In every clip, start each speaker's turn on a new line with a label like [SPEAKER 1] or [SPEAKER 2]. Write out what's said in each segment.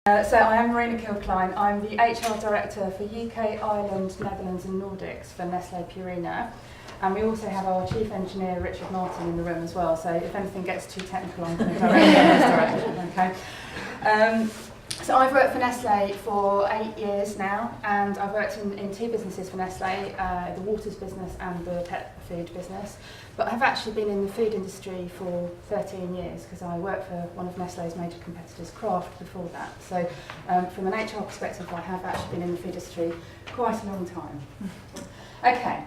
[SPEAKER 1] So I am Marina Kilcline. I'm the HR Director for UK, Ireland, Netherlands and Nordics for Nestle Purina. And we also have our Chief Engineer, Richard Martin, in the room as well. So if anything gets too technical, I'm going to direct you in this direction. Okay. So I've worked for Nestle for 8 years now, and I've worked in two businesses for Nestle, the waters business and the pet food business. But I've actually been in the food industry for 13 years because I worked for one of Nestle's major competitors, Kraft, before that. So from an HR perspective, I have actually been in the food industry quite a long time. Okay.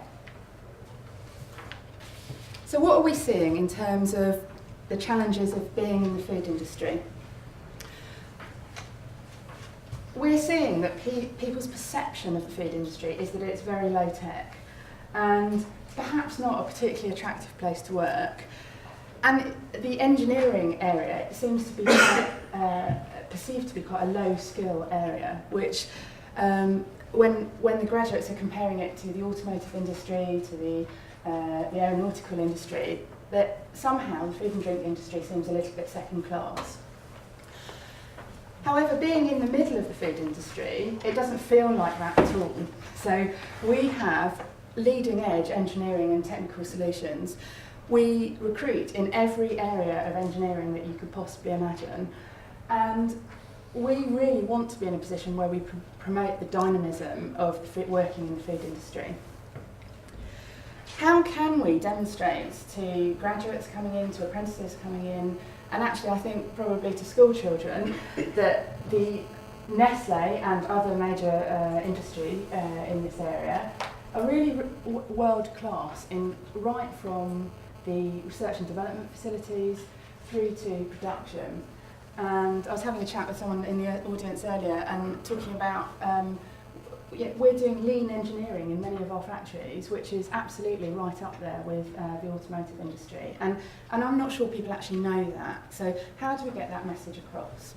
[SPEAKER 1] So what are we seeing in terms of the challenges of being in the food industry? We're seeing that people's perception of the food industry is that it's very low tech and perhaps not a particularly attractive place to work. And the engineering area seems to be perceived to be quite a low skill area, which when the graduates are comparing it to the automotive industry, to the aeronautical industry, that somehow the food and drink industry seems a little bit second class. However, being in the middle of the food industry, it doesn't feel like that at all. So we have leading edge engineering and technical solutions. We recruit in every area of engineering that you could possibly imagine. And we really want to be in a position where we promote the dynamism of working in the food industry. How can we demonstrate to graduates coming in, to apprentices coming in, and actually I think probably to school children, that the Nestle and other major industry in this area are really world class in right from the research and development facilities through to production. And I was having a chat with someone in the audience earlier and talking about we're doing lean engineering in many of our factories, which is absolutely right up there with the automotive industry. And I'm not sure people actually know that. So how do we get that message across?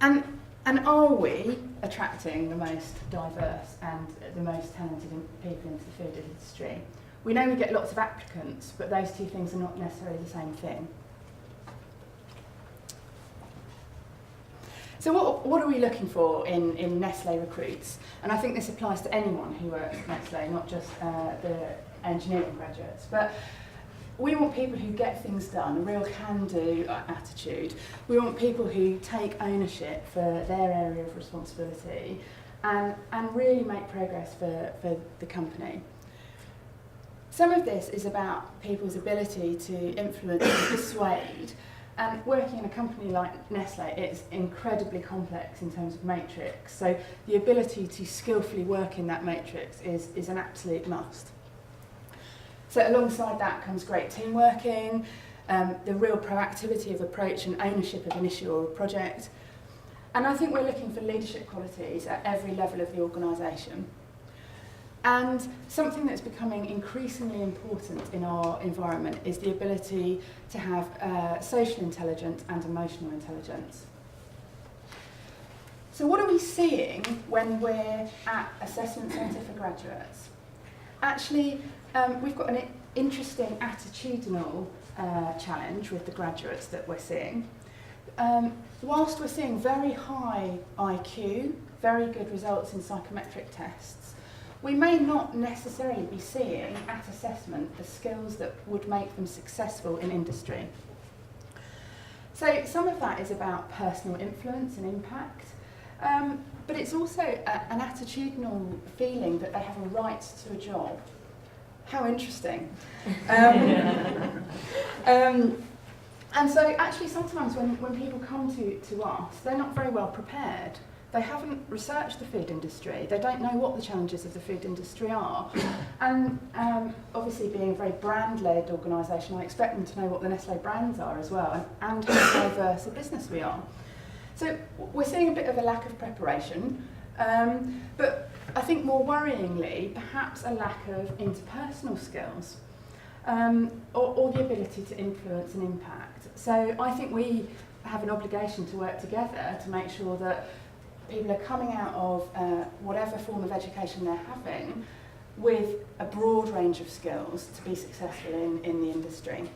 [SPEAKER 1] And are we attracting the most diverse and the most talented people into the food industry? We know we get lots of applicants, but those two things are not necessarily the same thing. So what are we looking for in Nestle recruits? And I think this applies to anyone who works at Nestle, not just the engineering graduates. But we want people who get things done, a real can-do attitude. We want people who take ownership for their area of responsibility and really make progress for the company. Some of this is about people's ability to influence and persuade. And working in a company like Nestle, it's incredibly complex in terms of matrix. So the ability to skillfully work in that matrix is an absolute must. So alongside that comes great team working, the real proactivity of approach and ownership of an issue or a project. And I think we're looking for leadership qualities at every level of the organisation. And something that's becoming increasingly important in our environment is the ability to have social intelligence and emotional intelligence. So what are we seeing when we're at Assessment Centre for Graduates? Actually, we've got an interesting attitudinal challenge with the graduates that we're seeing. Whilst we're seeing very high IQ, very good results in psychometric tests, we may not necessarily be seeing at assessment the skills that would make them successful in industry. So some of that is about personal influence and impact, but it's also an attitudinal feeling that they have a right to a job. How interesting. And so actually sometimes when people come to us, they're not very well prepared. They haven't researched the food industry. They don't know what the challenges of the food industry are. And obviously being a very brand-led organisation, I expect them to know what the Nestle brands are as well and how diverse a business we are. So we're seeing a bit of a lack of preparation, but I think more worryingly, perhaps a lack of interpersonal skills or the ability to influence and impact. So I think we have an obligation to work together to make sure that people are coming out of whatever form of education they're having with a broad range of skills to be successful in the industry.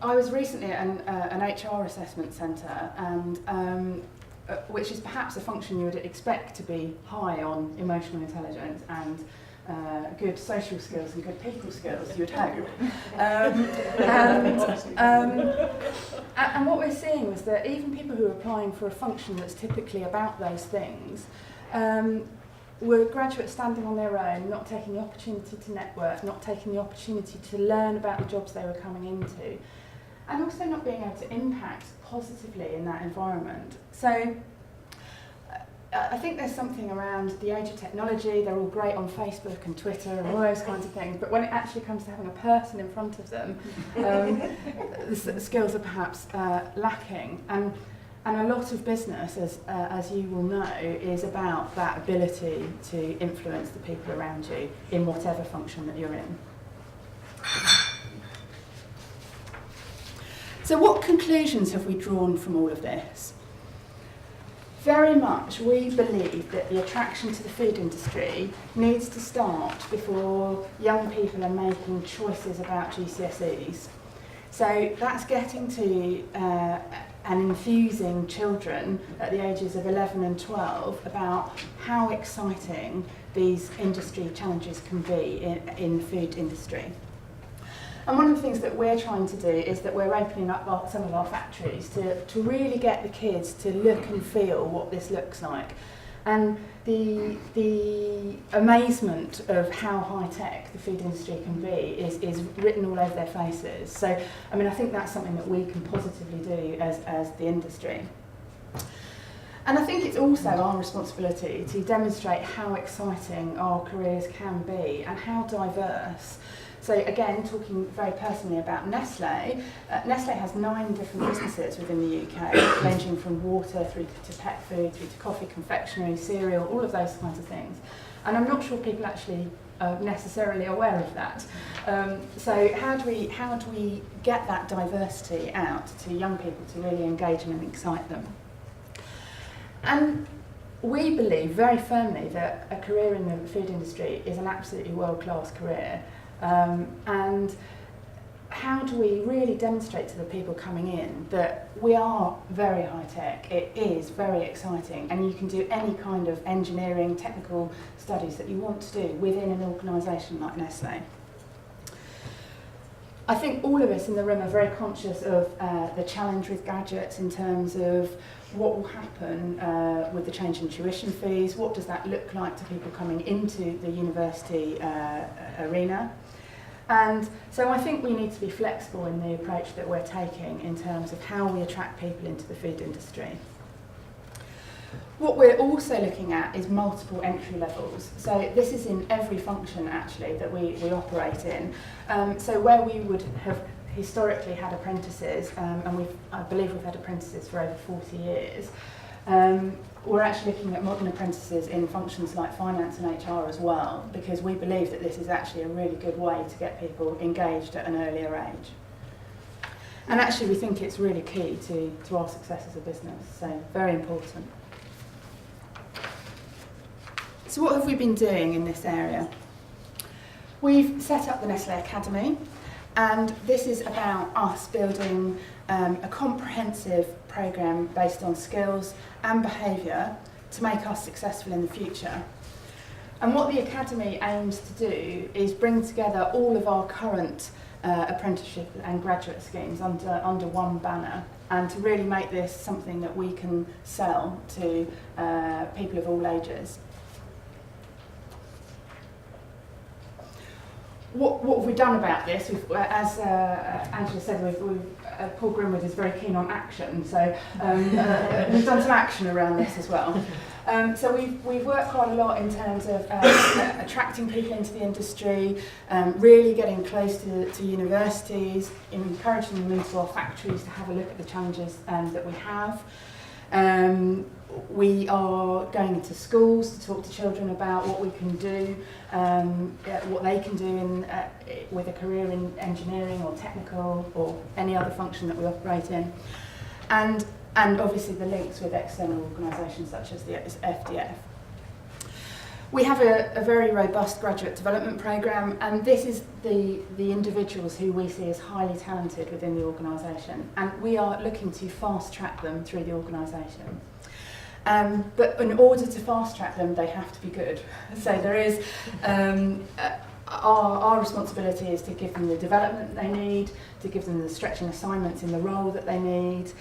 [SPEAKER 1] I was recently at an HR assessment centre, and which is perhaps a function you would expect to be high on emotional intelligence and good social skills and good people skills, you would hope. And what we're seeing was that even people who are applying for a function that's typically about those things were graduates standing on their own, not taking the opportunity to network, not taking the opportunity to learn about the jobs they were coming into, and also not being able to impact positively in that environment. So I think there's something around the age of technology. They're all great on Facebook and Twitter and all those kinds of things, but when it actually comes to having a person in front of them, the skills are perhaps lacking. And a lot of business, as you will know, is about that ability to influence the people around you in whatever function that you're in. So what conclusions have we drawn from all of this? Very much we believe that the attraction to the food industry needs to start before young people are making choices about GCSEs. So that's getting to and infusing children at the ages of 11 and 12 about how exciting these industry challenges can be in the food industry. And one of the things that we're trying to do is that we're opening up some of our factories to really get the kids to look and feel what this looks like. And the amazement of how high-tech the food industry can be is written all over their faces. So, I mean, I think that's something that we can positively do as the industry. And I think it's also our responsibility to demonstrate how exciting our careers can be and how diverse. So again, talking very personally about Nestle, Nestle has 9 different businesses within the UK, ranging from water through to pet food, through to coffee, confectionery, cereal, all of those kinds of things. And I'm not sure people actually are necessarily aware of that. So how do we get that diversity out to young people to really engage them and excite them? And we believe very firmly that a career in the food industry is an absolutely world-class career. And how do we really demonstrate to the people coming in that we are very high-tech, it is very exciting, and you can do any kind of engineering, technical studies that you want to do within an organisation like Nestle. I think all of us in the room are very conscious of the challenge with graduates in terms of what will happen with the change in tuition fees, what does that look like to people coming into the university arena. And so I think we need to be flexible in the approach that we're taking in terms of how we attract people into the food industry. What we're also looking at is multiple entry levels. So this is in every function actually that we operate in. So where we would have historically had apprentices, and I believe we've had apprentices for over 40 years, we're actually looking at modern apprentices in functions like finance and HR as well, because we believe that this is actually a really good way to get people engaged at an earlier age. And actually we think it's really key to our success as a business, so very important. So what have we been doing in this area? We've set up the Nestle Academy, and this is about us building a comprehensive programme based on skills and behaviour to make us successful in the future. And what the Academy aims to do is bring together all of our current apprenticeship and graduate schemes under one banner, and to really make this something that we can sell to people of all ages. What have we done about this? As Angela said, Paul Grimwood is very keen on action, so we've done some action around this as well. So we've worked quite a lot in terms of attracting people into the industry, really getting close to universities, encouraging them into our factories to have a look at the challenges that we have. We are going into schools to talk to children about what we can do, what they can do with a career in engineering or technical or any other function that we operate in. And obviously the links with external organisations such as the FDF. We have a very robust graduate development programme, and this is the individuals who we see as highly talented within the organisation, and we are looking to fast track them through the organisation. But in order to fast track them, they have to be good. So there is our responsibility is to give them the development they need, to give them the stretching assignments in the role that they need,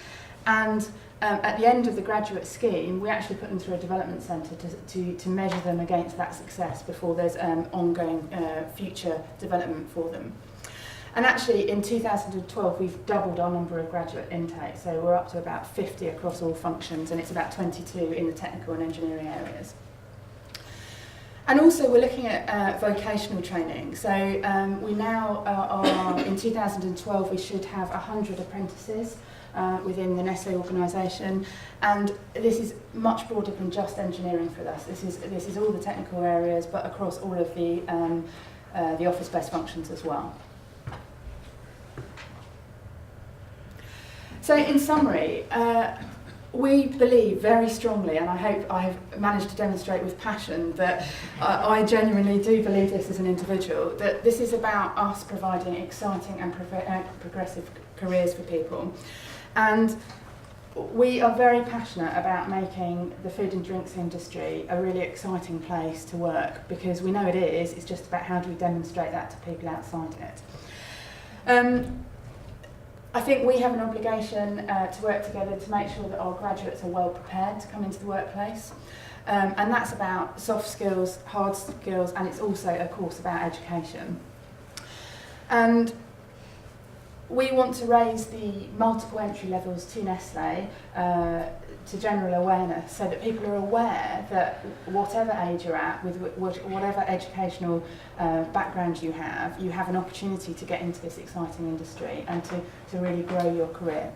[SPEAKER 1] and at the end of the graduate scheme, we actually put them through a development centre to measure them against that success before there's ongoing future development for them. And actually, in 2012, we've doubled our number of graduate intake, so we're up to about 50 across all functions, and it's about 22 in the technical and engineering areas. And also, we're looking at vocational training. So we now are in 2012, we should have 100 apprentices within the Nestle organisation, and this is much broader than just engineering for us. This is all the technical areas, but across all of the office-based functions as well. So, in summary, we believe very strongly, and I hope I have managed to demonstrate with passion that I genuinely do believe this as an individual, that this is about us providing exciting and progressive careers for people. And we are very passionate about making the food and drinks industry a really exciting place to work, because we know it is. It's just about how do we demonstrate that to people outside it. I think we have an obligation to work together to make sure that our graduates are well prepared to come into the workplace. And that's about soft skills, hard skills, and it's also, of course, about education. And we want to raise the multiple entry levels to Nestle to general awareness, so that people are aware that whatever age you're at, with whatever educational background you have an opportunity to get into this exciting industry and to really grow your career.